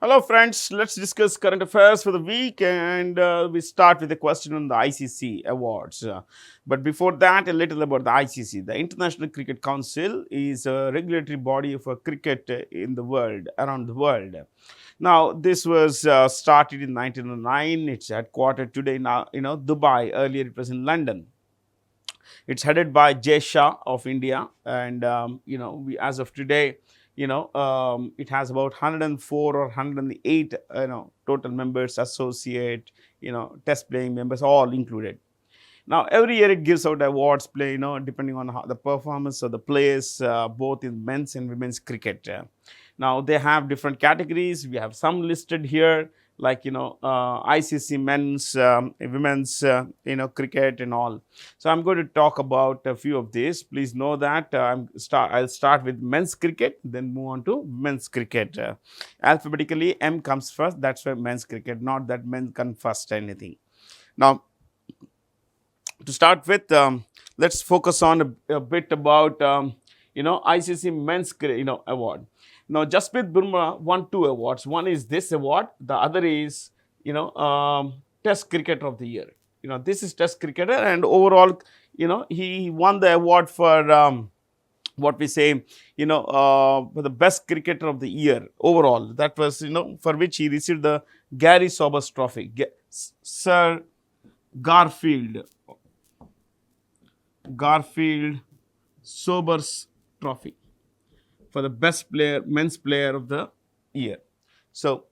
Hello friends, let's discuss current affairs for the week and we start with a question on the ICC awards. But before that, a little about the ICC. The International Cricket Council is a regulatory body for cricket in the world, around the world. Now, this was started in 1909. It's headquartered today now, Dubai. Earlier it was in London. It's headed by Jay Shah of India, and as of today, it has about 104 or 108, total members, associate, test playing members, all included. Now, every year it gives out awards, depending on how the performance of the players, both in men's and women's cricket. Now, they have different categories. We have some listed here, like ICC men's, women's, cricket and all. So, I'm going to talk about a few of these. Please know that I'll start with men's cricket, then move on to men's cricket. Alphabetically, M comes first. That's why men's cricket, not that men come first anything. Now, to start with, let's focus on a bit about ICC men's award. Now, Jasprit Bumrah won 2 awards. One is this award, the other is Test Cricketer of the Year. This is Test cricketer, and overall, he won the award for what we say, for the best cricketer of the year overall. That was, for which he received the Gary Sobers Trophy, Sir Garfield Sobers Trophy for the best player, men's player of the year. So,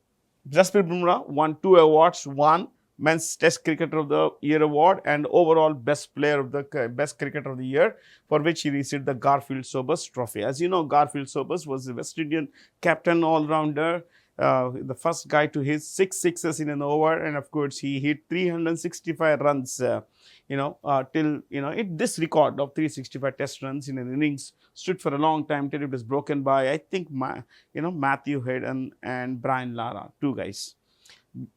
Jasprit Bumrah won 2 awards, one men's Test Cricketer of the Year award and overall best player of the best cricketer of the year, for which he received the Garfield Sobers Trophy. As you know, Garfield Sobers was the West Indian captain, all-rounder, the first guy to hit 6 sixes in an over, and of course he hit 365 runs. This record of 365 test runs in an innings stood for a long time till it was broken by, I think, Matthew Hayden and Brian Lara, 2 guys.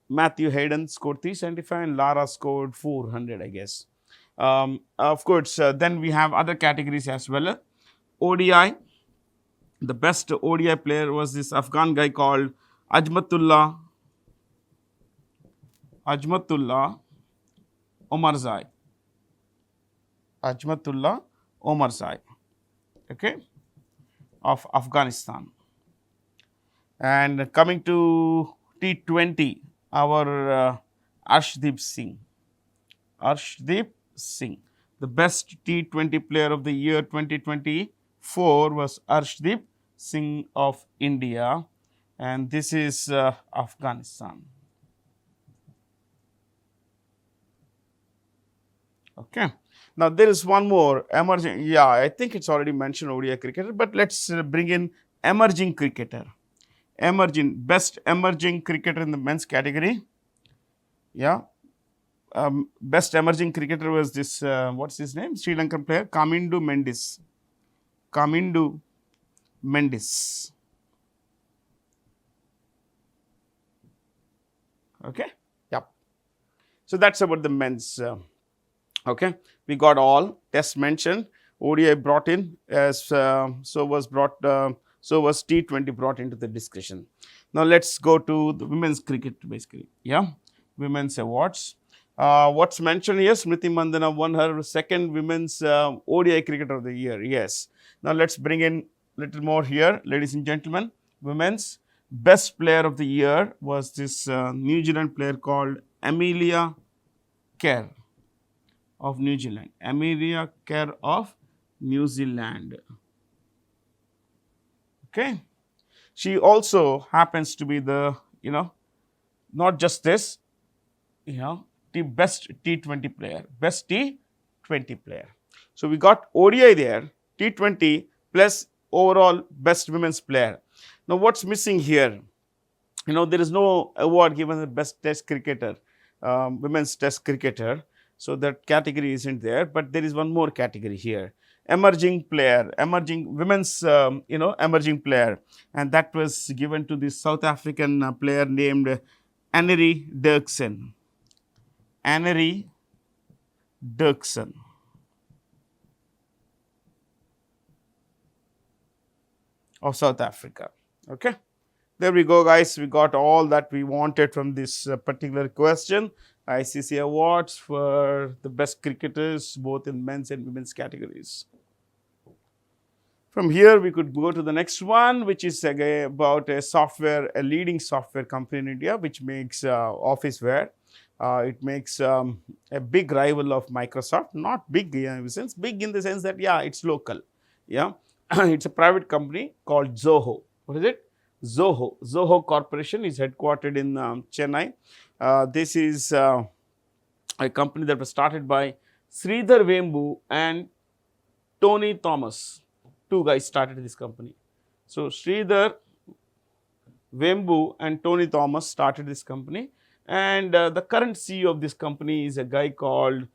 Matthew Hayden scored 375 and Lara scored 400, I guess. Of course, then we have other categories as well. ODI, the best ODI player was this Afghan guy called Ajmatullah Omarzai. Ajmatullah Omarzai, okay, of Afghanistan. And coming to T20, our Arshdeep Singh. The best T20 player of the year 2024 was Arshdeep Singh of India, and this is Afghanistan. Okay. Now, there is one more emerging, I think it's already mentioned ODI cricketer, but let's bring in emerging cricketer. Best emerging cricketer in the men's category. Best emerging cricketer was this, what's his name? Sri Lankan player, Kamindu Mendis. Okay. Yep. So, that's about the men's. Okay, we got all tests mentioned, ODI brought in, as so was T20 brought into the discussion. Now, let's go to the women's cricket basically. Women's awards. What's mentioned here, Smriti Mandhana won her 2nd women's ODI cricketer of the year. Yes. Now, let's bring in little more here, ladies and gentlemen. Women's best player of the year was this New Zealand player called Amelia Kerr of New Zealand. Amelia Kerr of New Zealand. Okay. She also happens to be the, not just this, the best T20 player. Best T20 player. So, we got ODI there, T20 plus overall best women's player. Now, what's missing here? There is no award given the best test cricketer, women's test cricketer. So, that category isn't there, but there is one more category here, emerging player, women's, emerging player, and that was given to this South African player named Annery Dirksen. Of South Africa. Okay. There we go, guys. We got all that we wanted from this particular question. ICC awards for the best cricketers, both in men's and women's categories. From here, we could go to the next one, which is again about a leading software company in India, which makes officeware. It makes a big rival of Microsoft. Not big in the sense, big in the sense that, yeah, it's local. Yeah, it's a private company called Zoho. What is it? Zoho. Zoho Corporation is headquartered in Chennai. This is a company that was started by Sridhar Vembu and Tony Thomas. Two guys started this company. So Sridhar Vembu and Tony Thomas started this company, and the current CEO of this company is a guy called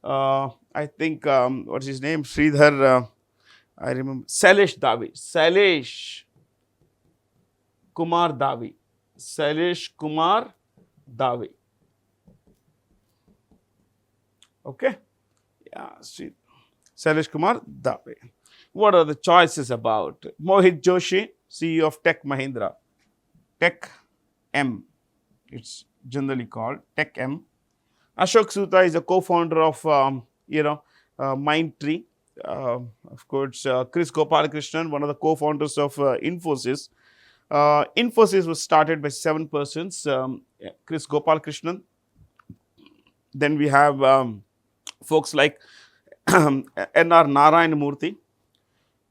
I think what's his name? Sridhar. I remember Sailesh Davi. Sailesh Kumar Davi. Sailesh Kumar Davi. Okay. Yeah. Sailesh Kumar Davi. What are the choices about? Mohit Joshi, CEO of Tech Mahindra. Tech M, it's generally called Tech M. Ashok Soota is a co-founder of Mindtree. Of course, Chris Gopalakrishnan, one of the co-founders of Infosys. Infosys was started by 7 persons. Chris Gopalakrishnan. Then we have folks like N.R. Narayan Murthy.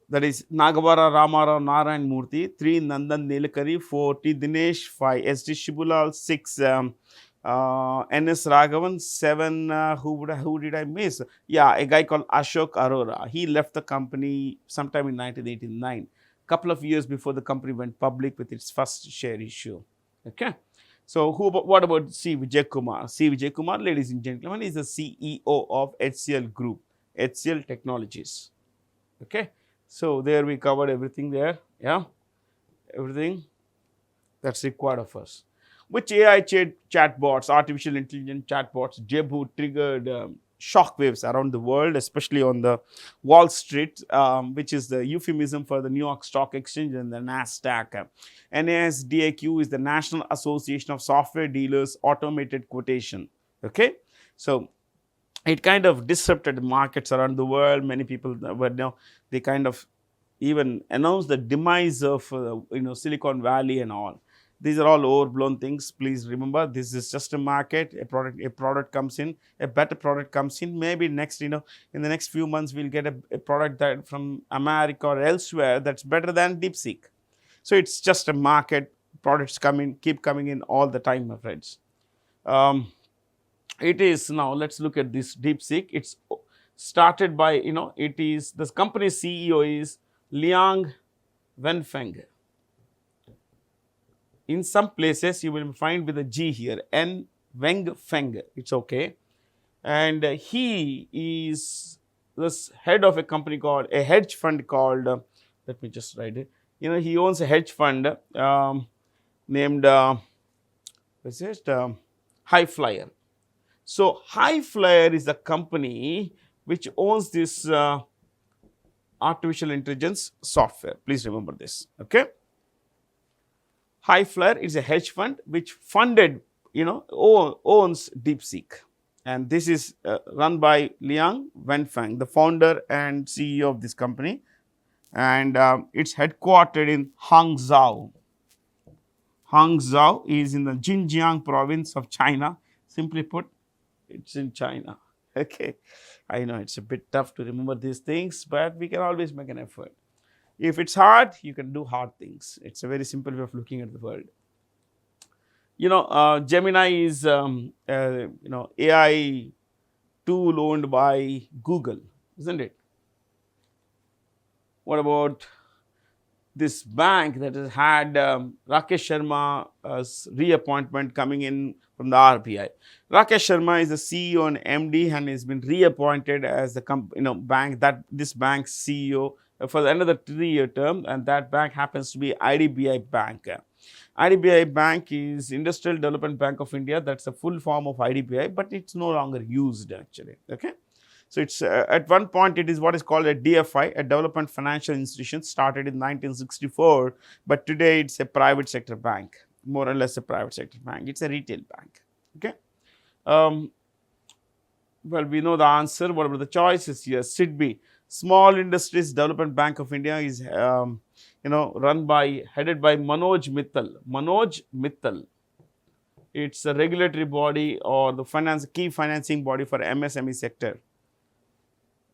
That is Nagavara Ramarao Narayan Murthy, 3 Nandan Nilakari, 4 T Dinesh, 5 S.D. Shibulal, 6 N.S. Raghavan, 7 who did I miss? Yeah, a guy called Ashok Arora. He left the company sometime in 1989, couple of years before the company went public with its first share issue. Okay. So what about C. Vijay Kumar? C. Vijay Kumar, ladies and gentlemen, is the CEO of HCL Group, HCL Technologies. Okay. So there we covered everything there, yeah, everything that's required of us. Which AI chatbots, artificial intelligence chatbots, Jebu triggered shockwaves around the world, especially on the Wall Street, which is the euphemism for the New York Stock Exchange and the NASDAQ. NASDAQ is the National Association of Software Dealers Automated Quotation. Okay, so it kind of disrupted markets around the world. Many people were now, they kind of even announced the demise of Silicon Valley and all. These are all overblown things. Please remember, this is just a market. A product comes in, a better product comes in. Maybe next, in the next few months, we'll get a product that from America or elsewhere that's better than DeepSeek. So it's just a market. Products keep coming in all the time, my friends. It is now, let's look at this DeepSeek. It's started by, it is, this company's CEO is Liang Wenfeng. In some places, you will find with a G here, N Wenfeng, it's okay. And he is this head of a company called, a hedge fund called, let me just write it. He owns a hedge fund named, what's it? Highflyer. So Highflyer is the company which owns this artificial intelligence software. Please remember this. Okay. Highflyer is a hedge fund which funded, owns DeepSeek. And this is run by Liang Wenfeng, the founder and CEO of this company. And it's headquartered in Hangzhou. Hangzhou is in the Xinjiang province of China. Simply put, it's in China. Okay. I know it's a bit tough to remember these things, but we can always make an effort. If it's hard, you can do hard things. It's a very simple way of looking at the world. Gemini is, AI tool owned by Google, isn't it? What about this bank that has had Rakesh Sharma's reappointment coming in from the RBI? Rakesh Sharma is the CEO and MD and has been reappointed as the this bank's CEO for another 3-year term, and that bank happens to be IDBI Bank. IDBI Bank is Industrial Development Bank of India. That's a full form of IDBI, but it's no longer used actually. Okay. So it's at one point it is what is called a DFI, a development financial institution, started in 1964, but today it's a private sector bank, more or less a private sector bank. It's a retail bank. Okay. Well, we know the answer. What about the choices here? SIDBI, Small Industries Development Bank of India, is headed by Manoj Mittal. Manoj Mittal. It's a regulatory body or the key financing body for MSME sector.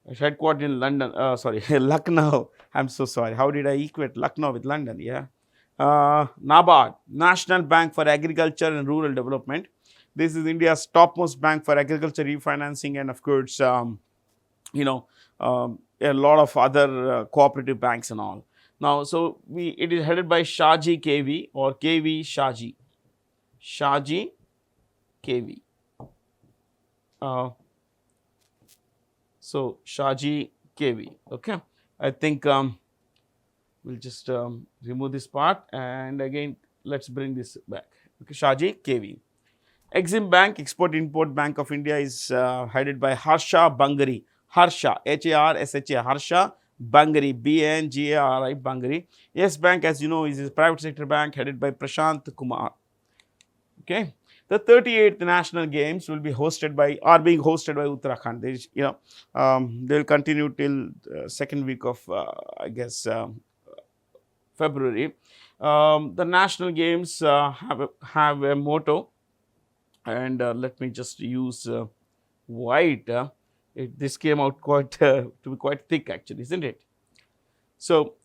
It's headquartered in London. Lucknow. I'm so sorry. How did I equate Lucknow with London? Yeah. NABARD, National Bank for Agriculture and Rural Development. This is India's topmost bank for agriculture refinancing, and of course, a lot of other cooperative banks and all. Now, so it is headed by Shaji KV or KV Shaji. Shaji KV. So Shaji KV. Okay, I think we'll just remove this part, and again let's bring this back. Okay, Shaji KV. Exim Bank, Export Import Bank of India, is headed by Harsha Bangari. Harsha, Harsha, Harsha Bangari, Bangari, Bangari. Yes Bank, as you know, is a private sector bank headed by Prashant Kumar. Okay. The 38th National Games will be being hosted by Uttarakhand. They will continue till second week of February. The National Games have a motto, and let me just use white. This came out to be quite thick, actually, isn't it? So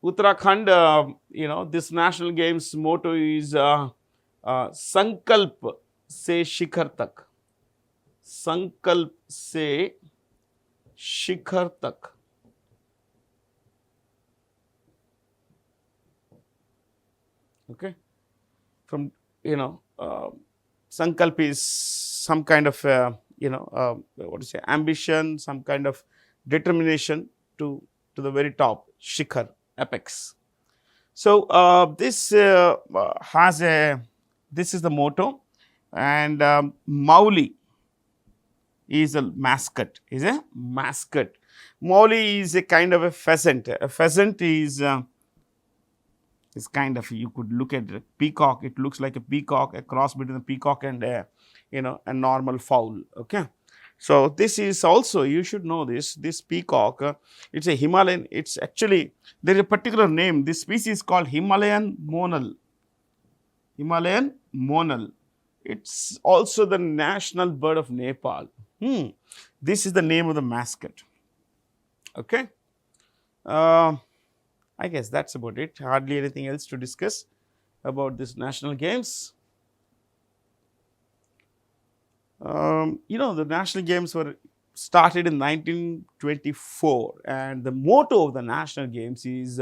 Uttarakhand, this National Games motto is संकल्प से शिखर तक. संकल्प से शिखर तक. Okay. From sankalp is some kind of ambition, some kind of determination to the very top, shikhar, apex. So this is the motto, and Mauli is a mascot. Mauli is a kind of a pheasant. A pheasant is kind of, you could look at a peacock. It looks like a peacock, a cross between a peacock and a normal fowl. Okay. So this is also, you should know this peacock, it's a Himalayan, it's actually, there is a particular name. This species is called Himalayan monal. Himalayan monal. It's also the national bird of Nepal. This is the name of the mascot. Okay. I guess that's about it. Hardly anything else to discuss about this national games. The national games were started in 1924, and the motto of the national games is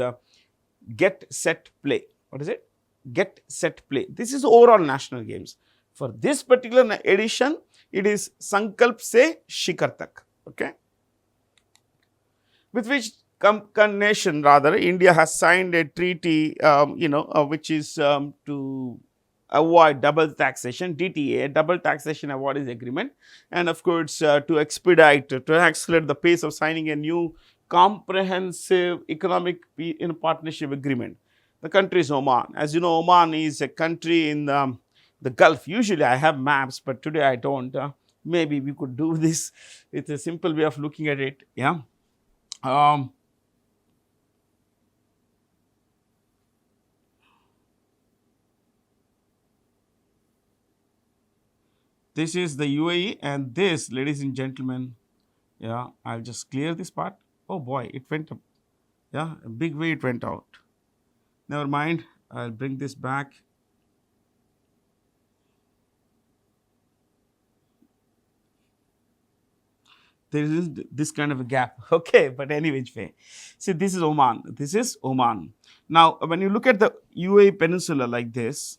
get, set, play. What is it? Get, set, play. This is overall national games. For this particular edition, it is Sankalp Se Shikhar Tak. Okay. With which nation, rather, India has signed a treaty, which is to avoid double taxation, DTA, double taxation avoidance agreement, and of course to accelerate the pace of signing a new comprehensive economic partnership agreement. The country is Oman. As you know, Oman is a country in the Gulf. Usually I have maps, but today I don't. Maybe we could do this. It's a simple way of looking at it. Yeah. This is the UAE, and this, ladies and gentlemen, yeah, I'll just clear this part. Oh boy, it went up. Yeah, a big way it went out. Never mind, I'll bring this back. There is this kind of a gap. Okay, but anyway, see, this is Oman. This is Oman. Now, when you look at the UAE peninsula like this,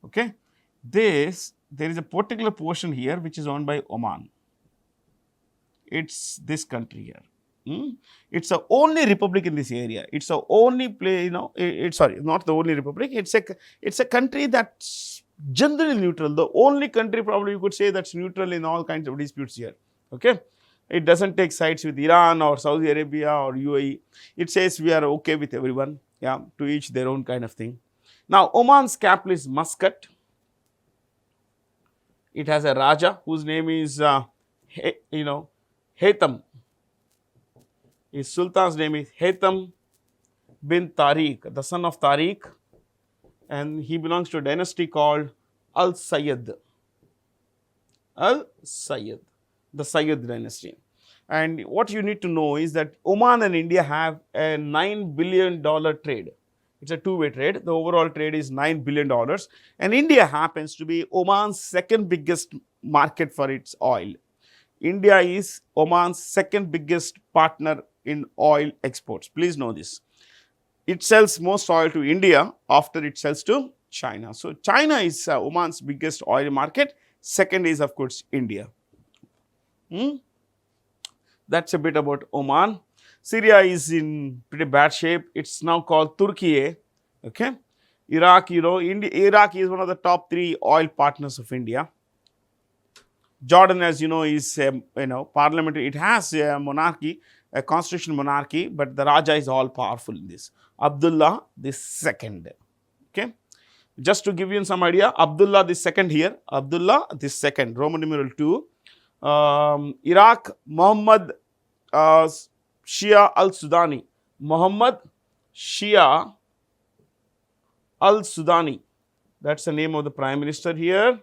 okay, there is a particular portion here which is owned by Oman. It's this country here. It's the only republic in this area. It's the only place, sorry, not the only republic. It's a country that generally neutral. The only country probably you could say that's neutral in all kinds of disputes here. Okay, it doesn't take sides with Iran or Saudi Arabia or UAE. It says we are okay with everyone. Yeah, to each their own kind of thing. Now, Oman's capital is Muscat. It has a Raja whose name is, Haytham. His Sultan's name is Haytham bin Tariq, the son of Tariq, and he belongs to a dynasty called Al Sayyid. Al Sayyid, the Sayyid dynasty. And what you need to know is that Oman and India have a $9 billion trade. It's a two-way trade. The overall trade is $9 billion. And India happens to be Oman's second biggest market for its oil. India is Oman's second biggest partner in oil exports. Please know this. It sells most oil to India after it sells to China. So, China is Oman's biggest oil market. Second is, of course, India. That's a bit about Oman. Syria is in pretty bad shape. It's now called Turkey. Okay. Iraq, Iraq is one of the top 3 oil partners of India. Jordan, as you know, is parliamentary. It has a monarchy, a constitutional monarchy, but the Raja is all powerful in this. Abdullah the second. Okay. Just to give you some idea, Abdullah the second here, Abdullah the second, Roman numeral 2. Iraq, Muhammad Shia al-Sudani. Muhammad Shia al-Sudani. That's the name of the prime minister here.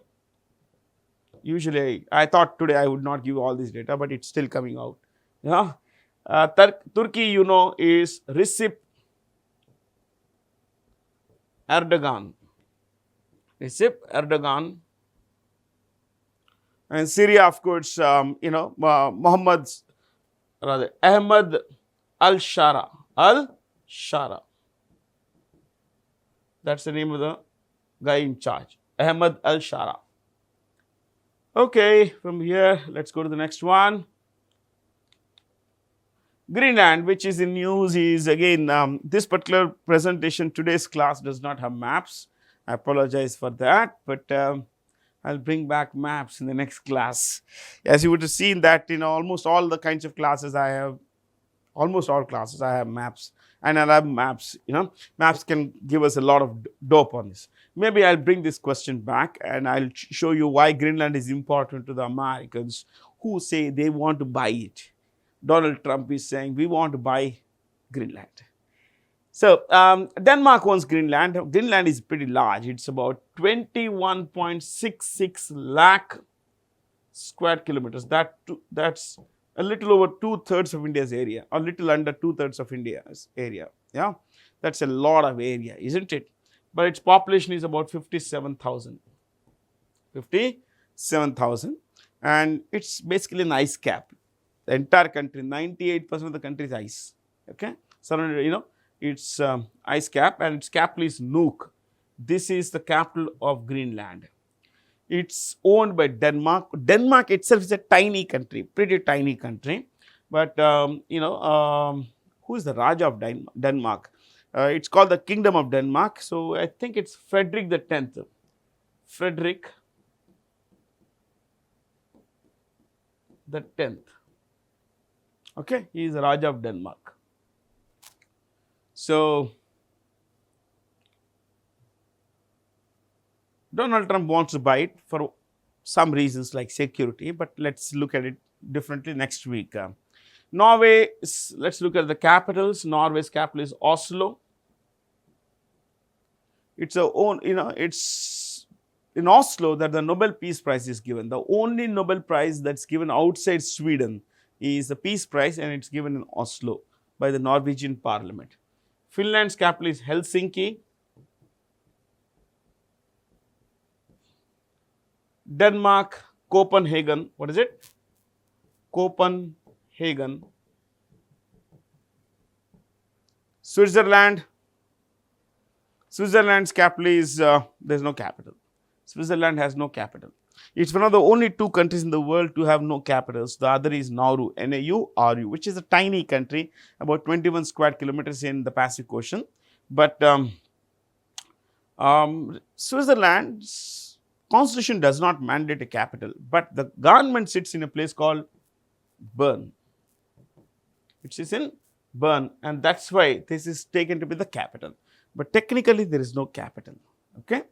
Usually, I thought today I would not give all this data, but it's still coming out. Yeah. Turkey, is Recep Erdogan. Recep Erdogan. And Syria, of course, Ahmad al-Shara. Al-Shara. That's the name of the guy in charge. Ahmad al-Shara. Okay, from here, let's go to the next one. Greenland, which is in news, is again, this particular presentation, today's class does not have maps. I apologize for that, but I'll bring back maps in the next class. As you would have seen that in almost all the kinds of classes I have, almost all classes I have maps, and I have maps, maps can give us a lot of dope on this. Maybe I'll bring this question back and I'll show you why Greenland is important to the Americans who say they want to buy it. Donald Trump is saying we want to buy Greenland. So, Denmark owns Greenland. Greenland is pretty large. It's about 21.66 lakh square kilometers. That's a little over 2/3 of India's area, or little under 2/3 of India's area. Yeah, that's a lot of area, isn't it? But its population is about 57,000. 57,000, and it's basically an ice cap. The entire country, 98% of the country is ice. Okay, surrounded, it's ice cap, and its capital is Nuuk. This is the capital of Greenland. It's owned by Denmark. Denmark itself is a tiny country, pretty tiny country. But who is the Raja of Denmark? It's called the Kingdom of Denmark. So I think it's Frederick the 10th. Frederick the 10th. Okay, he is the Raja of Denmark. So Donald Trump wants to buy it for some reasons like security, but let's look at it differently next week. Norway, let's look at the capitals. Norway's capital is Oslo. It's it's in Oslo that the Nobel Peace Prize is given. The only Nobel Prize that's given outside Sweden is the Peace Prize, and it's given in Oslo by the Norwegian Parliament. Finland's capital is Helsinki. Denmark, Copenhagen. What is it? Copenhagen. Switzerland. Switzerland's capital is, there's no capital. Switzerland has no capital. It's one of the only 2 countries in the world to have no capitals. The other is Nauru, N-A-U-R-U, which is a tiny country, about 21 square kilometers in the Pacific Ocean. But Switzerland Constitution does not mandate a capital, but the government sits in a place called Bern. It is in Bern, and that's why this is taken to be the capital. But technically, there is no capital. Okay.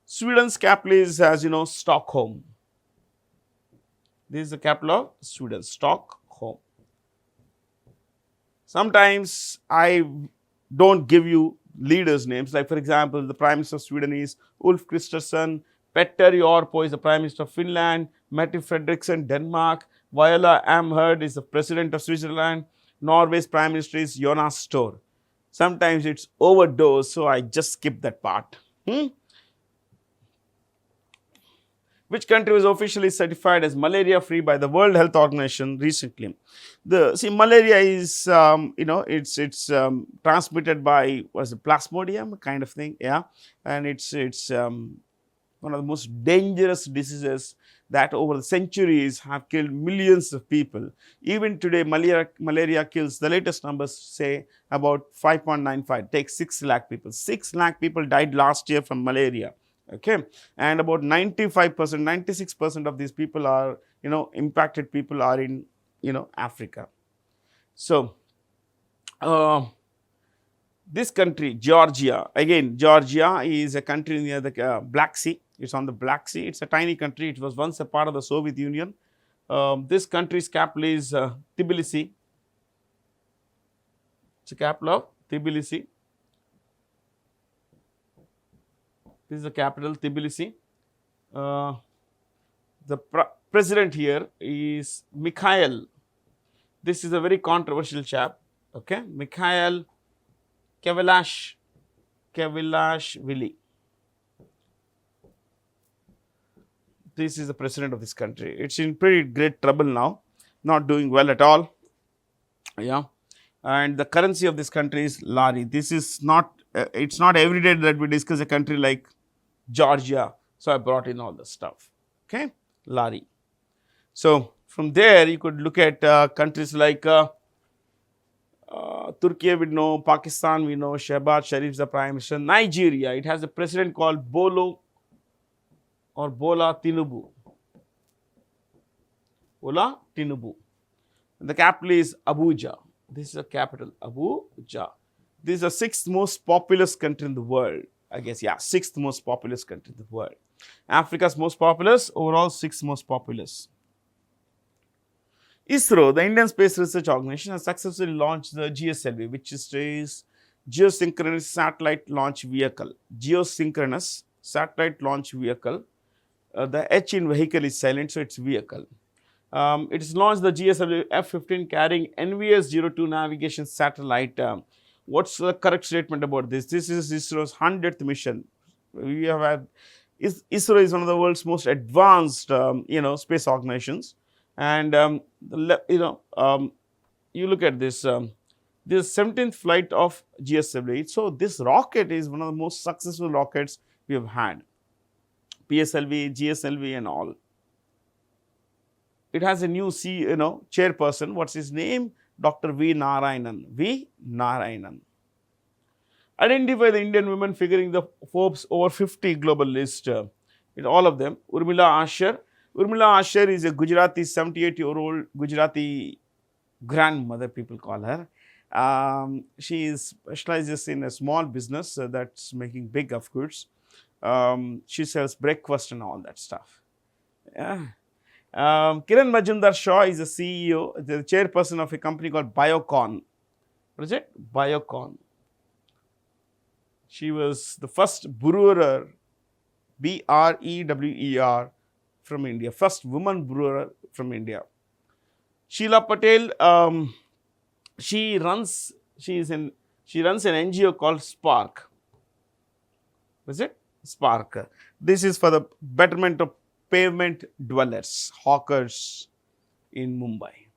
Sweden's capital is, as you know, Stockholm. This is the capital of Sweden, Stockholm. Sometimes I don't give you leaders' names. Like, for example, the Prime Minister of Sweden is Ulf Kristersson, Petter Orpo is the Prime Minister of Finland, Mette Frederiksen, Denmark, Viola Amherd is the President of Switzerland, Norway's Prime Minister is Jonas Stor. Sometimes it's overdosed, so I just skip that part. Which country was officially certified as malaria-free by the World Health Organization recently? Malaria is, it's transmitted by, what's it, plasmodium kind of thing, yeah, and it's one of the most dangerous diseases that over the centuries have killed millions of people. Even today, malaria kills, the latest numbers say about 5.95, takes 6 lakh people. 6 lakh people died last year from malaria. Okay, and about 95%, 96% of these people are, impacted people are in, Africa. So, this country, Georgia, again, Georgia is a country near the Black Sea. It's on the Black Sea. It's a tiny country. It was once a part of the Soviet Union. This country's capital is Tbilisi. It's the capital of Tbilisi. This is the capital, Tbilisi. The president here is Mikhail. This is a very controversial chap. Okay, Mikhail Kavilashvili. This is the president of this country. It's in pretty great trouble now, not doing well at all. Yeah, and the currency of this country is lari. This is not. It's not every day that we discuss a country like Georgia, so I brought in all the stuff. Okay, lari. So from there you could look at countries like Turkey, we know, Pakistan, we know, Shehbaz Sharif is the Prime Minister. Nigeria, it has a president called Bola Tinubu. Bola Tinubu. And the capital is Abuja. This is the capital, Abuja. This is the 6th most populous country in the world. I guess, yeah, 6th most populous country in the world. Africa's most populous, overall 6th most populous. ISRO, the Indian Space Research Organization, has successfully launched the GSLV, which is Geosynchronous Satellite Launch Vehicle. Geosynchronous Satellite Launch Vehicle. The H in vehicle is silent, so it's vehicle. It has launched the GSLV F-15 carrying NVS-02 navigation satellite. What's the correct statement about this? This is ISRO's 100th mission. We have had, ISRO is one of the world's most advanced, space organizations. And, you look at this, this 17th flight of GSLV. So, this rocket is one of the most successful rockets we have had. PSLV, GSLV and all. It has a new chairperson. What's his name? Dr. V. Narayanan. V. Narayanan. Identify the Indian women figuring the Forbes over 50 global list. All of them. Urmila Asher. Urmila Asher is a Gujarati, 78-year-old Gujarati grandmother, people call her. She specializes in a small business that's making big of goods. She sells breakfast and all that stuff. Yeah. Kiran Majumdar Shaw is the CEO, the chairperson of a company called Biocon. What is it? Biocon. She was the first brewer, BREWER, from India, first woman brewer from India. Sheila Patel, she runs an NGO called Spark. What is it? Spark. This is for the betterment of pavement dwellers, hawkers in Mumbai.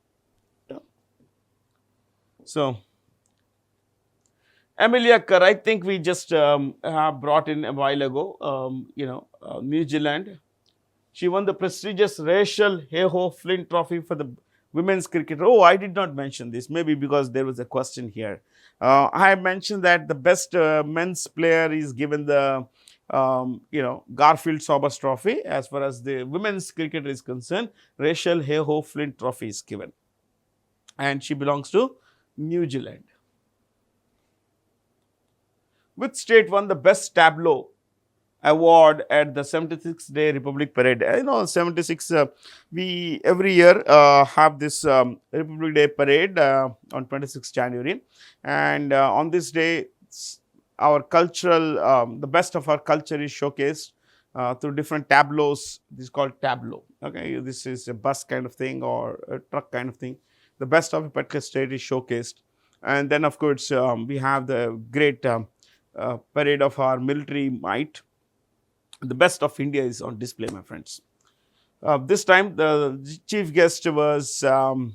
So, Amelia Kerr, I think we just have brought in a while ago, New Zealand. She won the prestigious Rachel Heyhoe Flint Trophy for the women's cricket. Oh, I did not mention this, maybe because there was a question here. I mentioned that the best men's player is given the Garfield Sobers Trophy. As far as the women's cricket is concerned, Rachel Hayhoe Flint Trophy is given, and she belongs to New Zealand. Which state won the best tableau award at the 76th day Republic Parade? 76, we every year have this Republic Day Parade on 26th January, and on this day our cultural, the best of our culture is showcased through different tableaus. This is called tableau. Okay, this is a bus kind of thing or a truck kind of thing. The best of a particular state is showcased, and then of course we have the great parade of our military might. The best of India is on display, my friends. This time the chief guest was the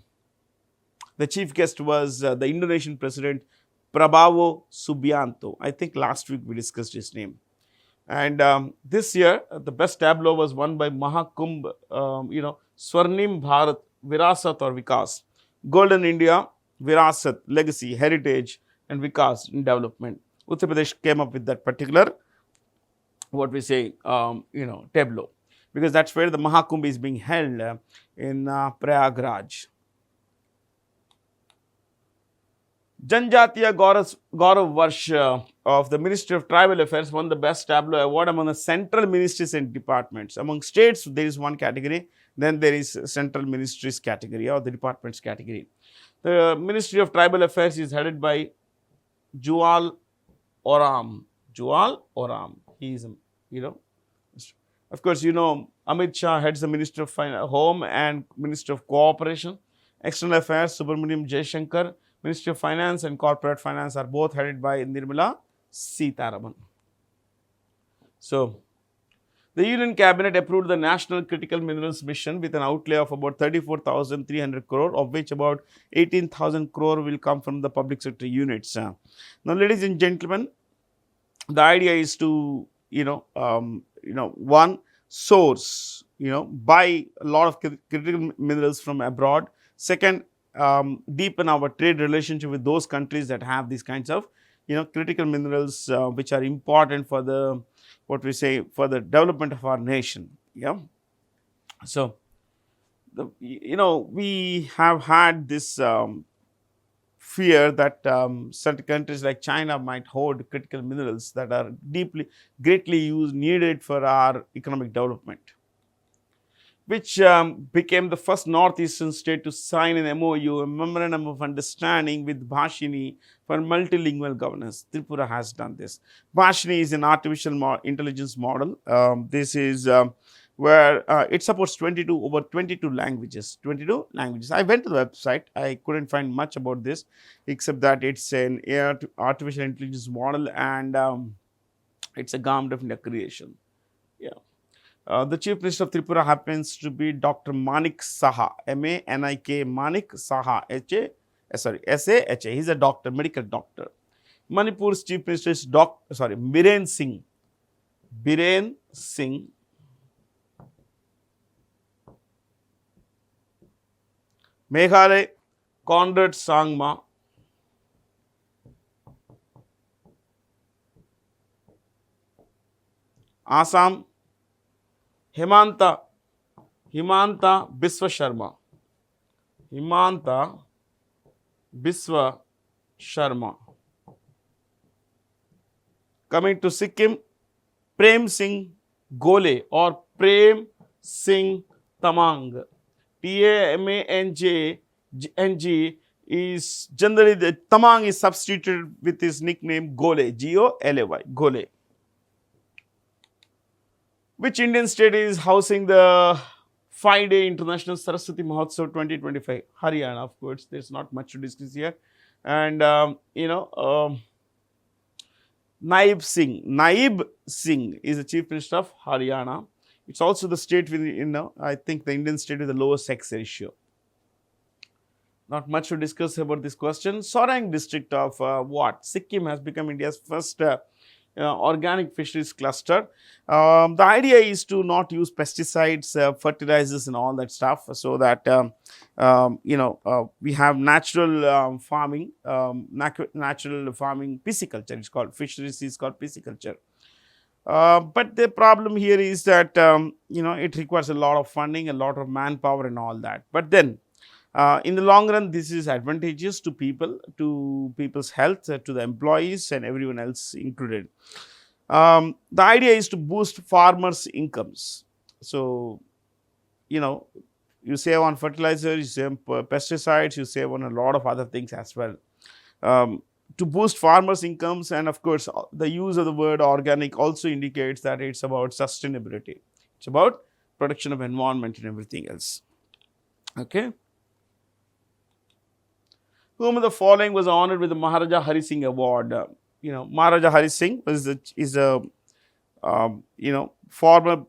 Indonesian president Prabowo Subianto. I think last week we discussed his name. And this year the best tableau was won by Mahakumbh, Swarnim Bharat Virasat or Vikas, Golden India, Virasat, Legacy, Heritage and Vikas in Development. Uttar Pradesh came up with that particular, what we say, tableau, because that's where the Mahakumbh is being held in Prayagraj. Janjatiya Gaurav Varsha of the Ministry of Tribal Affairs won the best tableau award among the central ministries and departments. Among states, there is one category, then there is central ministries category or the departments category. The Ministry of Tribal Affairs is headed by Jual Oram. He is, of course, Amit Shah heads the Ministry of Home and Ministry of Cooperation. External Affairs, Subramaniam Jaishankar, Ministry of Finance and Corporate Finance are both headed by Nirmala Sitharaman. So, the Union Cabinet approved the National Critical Minerals Mission with an outlay of about 34,300 crore, of which about 18,000 crore will come from the public sector units. Now, ladies and gentlemen, the idea is to, one, source, buy a lot of critical minerals from abroad. Second, deepen our trade relationship with those countries that have these kinds of, critical minerals which are important for the, for the development of our nation. Yeah. So, we have had this fear that certain countries like China might hoard critical minerals that are greatly needed for our economic development, which became the first northeastern state to sign an MOU, a Memorandum of Understanding with Bhashini for multilingual governance. Tripura has done this. Bhashini is an artificial intelligence model. This is where it supports over 22 languages. 22 languages. I went to the website. I couldn't find much about this, except that it's an artificial intelligence model and it's a government of India creation. Yeah. The Chief Minister of Tripura happens to be Dr. Manik Saha, M-A-N-I-K, Manik Saha, S-A-H-A. He's a doctor, medical doctor. Manipur's Chief Minister is Biren Singh. Biren Singh. Meghalaya, Conrad Sangma. Assam, Himanta Biswa Sharma. Himanta Biswa Sharma. Coming to Sikkim, Prem Singh Gole or Prem Singh Tamang. T-A-M-A-N-G is generally, the Tamang is substituted with his nickname Gole, G-O-L-A-Y, Gole. Which Indian state is housing the 5-day International Saraswati Mahotsav 2025? Haryana, of course. There's not much to discuss here. And, Naib Singh is the Chief Minister of Haryana. It's also the state with, I think the Indian state with the lowest sex ratio. Not much to discuss about this question. Sorang district of Sikkim has become India's first organic fisheries cluster. The idea is to not use pesticides, fertilizers and all that stuff, so that we have natural farming, pisciculture. It's called fisheries is called pisciculture. But the problem here is that it requires a lot of funding, a lot of manpower, and all that. But then, in the long run, this is advantageous to people, to people's health, to the employees, and everyone else included. The idea is to boost farmers' incomes. So, you know, you save on fertilizer, you save on pesticides, you save on a lot of other things as well. To boost farmers' incomes, and of course, the use of the word organic also indicates that it's about sustainability. It's about protection of environment and everything else. Okay. Whom of the following was honored with the Maharaja Hari Singh Award? Maharaja Hari Singh is a former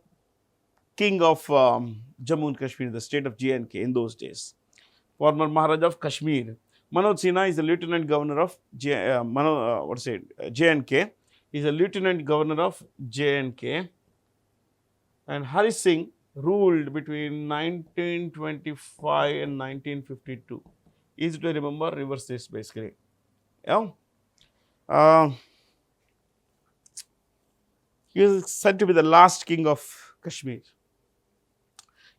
king of Jammu and Kashmir, the state of J&K in those days. Former Maharaja of Kashmir. Manoj Sinha is the lieutenant governor of J&K. He is a lieutenant governor of J&K. And Hari Singh ruled between 1925 and 1952. Easy to remember, reverse this basically. Yeah. He is said to be the last king of Kashmir.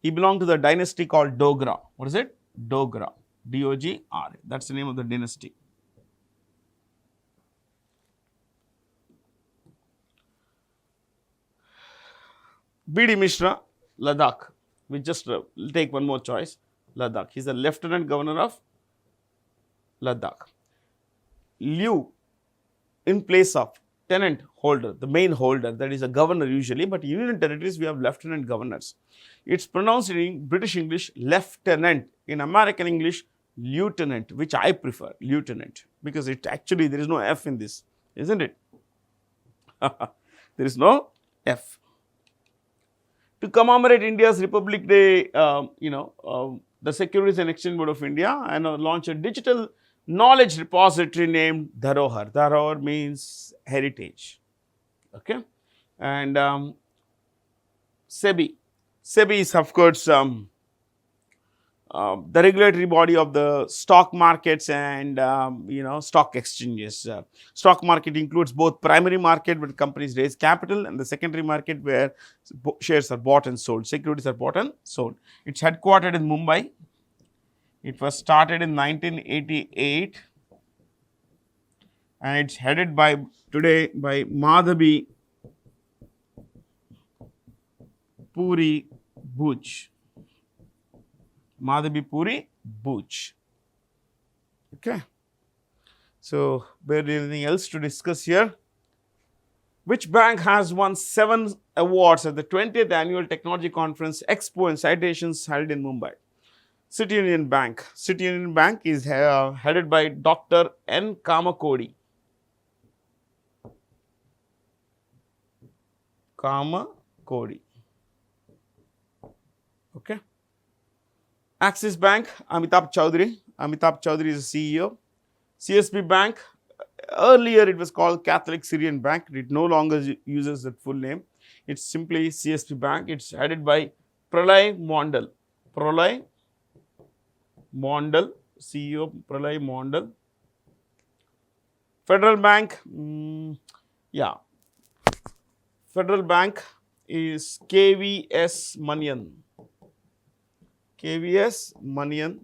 He belonged to the dynasty called Dogra. What is it? Dogra. D-O-G-R-A. That's the name of the dynasty. B.D. Mishra, Ladakh. We just take one more choice. Ladakh. He is the lieutenant governor of Ladakh. Lieu, in place of tenant holder, the main holder, that is a governor usually, but in union territories we have lieutenant governors. It's pronounced in British English lieutenant, in American English lieutenant, which I prefer, lieutenant, because it actually there is no F in this, isn't it? There is no F. To commemorate India's Republic Day, the Securities and Exchange Board of India launched a digital knowledge repository named Dharohar. Dharohar means heritage. Okay, and SEBI. SEBI is of course the regulatory body of the stock markets and stock exchanges. Stock market includes both primary market where companies raise capital and the secondary market where shares are bought and sold, securities are bought and sold. It's headquartered in Mumbai. It was started in 1988 and it's headed today by Madhabi Puri Buch. Madhabi Puri Buch. Okay. So, there anything else to discuss here? Which bank has won 7 awards at the 20th Annual Technology Conference Expo and Citations held in Mumbai? City Union Bank. City Union Bank is headed by Dr. N. Kamakodi. Kamakodi. Okay. Axis Bank, Amitabh Chaudhary. Amitabh Chaudhary is the CEO. CSB Bank, earlier it was called Catholic Syrian Bank. It no longer uses that full name. It's simply CSB Bank. It's headed by Pralay Mondal. Pralay Mondal, CEO Pralay Mondal. Federal Bank, Federal Bank is KVS Manian. KVS Manian.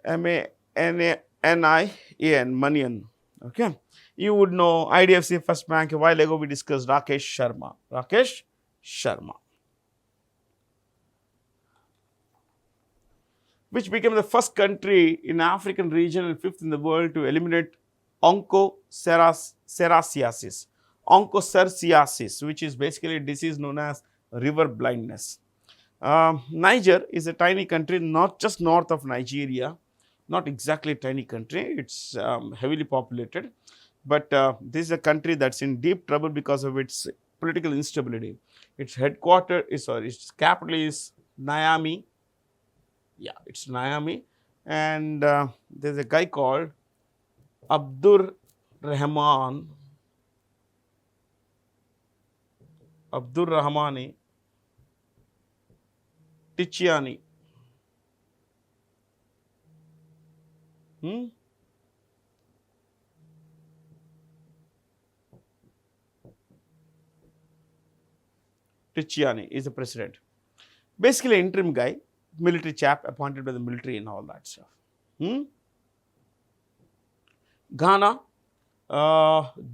M-A-N-A-N-I-A-N, Manian. Okay. You would know IDFC First Bank. A while ago we discussed Rakesh Sharma. Rakesh Sharma. Which became the first country in African region and 5th in the world to eliminate onchocerciasis. Onchocerciasis, which is basically a disease known as river blindness. Niger is a tiny country, not just north of Nigeria, not exactly a tiny country, it's heavily populated, but this is a country that's in deep trouble because of its political instability. Its its capital is Niamey. Yeah, it's Niamey, and there's a guy called Abdur Rahmani Tichiani. Ticiani is the president. Basically, interim guy, military chap appointed by the military and all that stuff. Ghana,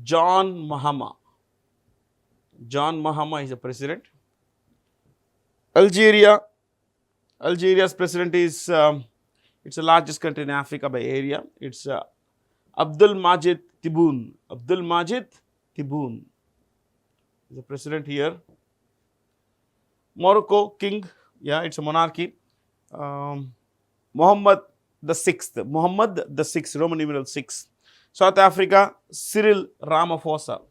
John Mahama. John Mahama is the president. Algeria, Algeria's president is, it's the largest country in Africa by area. It's Abdul Majid Tebboune. Abdul Majid Tebboune is the president here. Morocco, king, yeah, it's a monarchy. Muhammad the Sixth, Roman numeral 6. South Africa, Cyril Ramaphosa.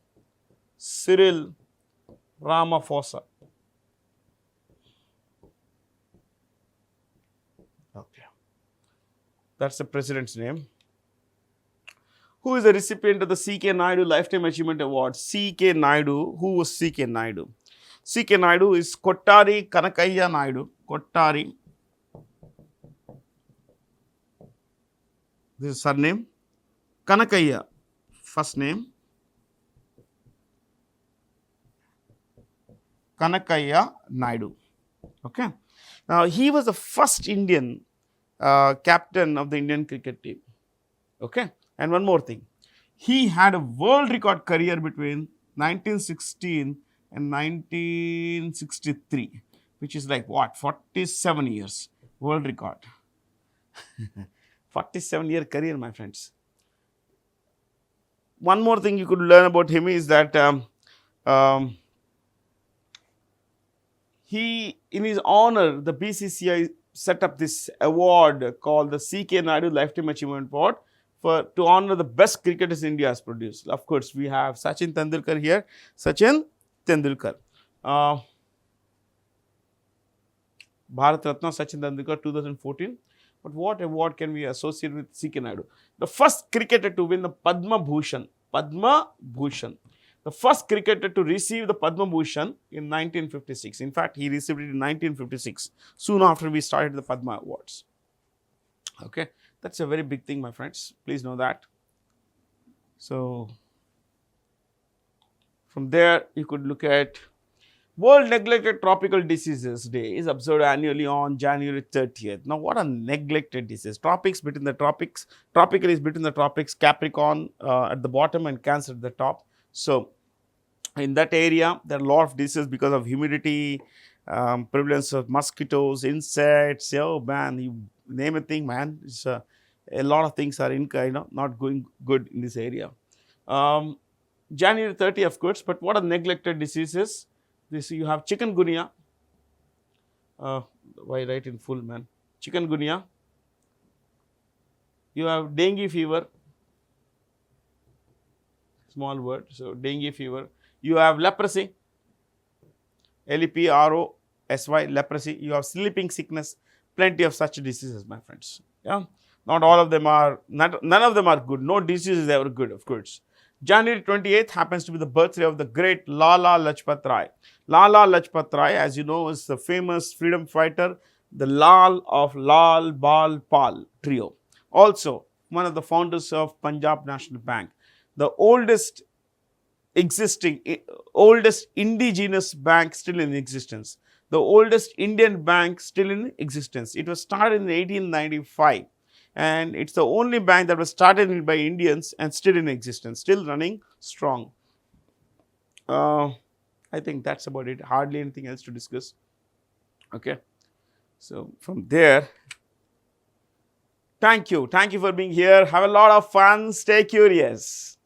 Cyril Ramaphosa. Okay, that's the president's name. Who is the recipient of the C.K. Naidu Lifetime Achievement Award? C.K. Naidu. Who was C.K. Naidu? C.K. Naidu is Kottari Kanakaiya Naidu. Kottari. This is surname. Kanakaiya, first name. Kanakaiya Naidu. Okay. Now, he was the first Indian captain of the Indian cricket team. Okay. And one more thing. He had a world record career between 1916 and 1963, which is like what? 47 years. World record. 47-year career, my friends. One more thing you could learn about him is that he, in his honor, the BCCI set up this award called the C.K. Naidu Lifetime Achievement Award to honor the best cricketers India has produced. Of course, we have Sachin Tendulkar here. Sachin Tendulkar. Bharat Ratna Sachin Tendulkar 2014. But what award can we associate with C.K. Naidu? The first cricketer to win the Padma Bhushan. Padma Bhushan. The first cricketer to receive the Padma Bhushan in 1956. In fact, he received it in 1956, soon after we started the Padma Awards. Okay, that's a very big thing, my friends. Please know that. So, from there, you could look at World Neglected Tropical Diseases Day is observed annually on January 30th. Now, what are neglected diseases? Tropics between the tropics. Tropical is between the tropics, Capricorn at the bottom and Cancer at the top. So, in that area, there are a lot of diseases because of humidity, prevalence of mosquitoes, insects. Oh man, you name a thing, man. It's, a lot of things are not going good in this area. January 30, of course, but what are neglected diseases? This you have chikungunya. Why write in full, man? Chikungunya. You have dengue fever. Small word. So, dengue fever. You have leprosy. LEPROSY, leprosy. You have sleeping sickness. Plenty of such diseases, my friends. Yeah. Not all of them are, none of them are good. No disease is ever good, of course. January 28th happens to be the birthday of the great Lala Lajpat Rai. Lala Lajpat Rai, as you know, is the famous freedom fighter, the Lal of Lal Bal Pal trio. Also, one of the founders of Punjab National Bank, the oldest indigenous bank still in existence, the oldest Indian bank still in existence. It was started in 1895. And it's the only bank that was started by Indians and still in existence, still running strong. I think that's about it. Hardly anything else to discuss. Okay. So, from there, thank you. Thank you for being here. Have a lot of fun. Stay curious.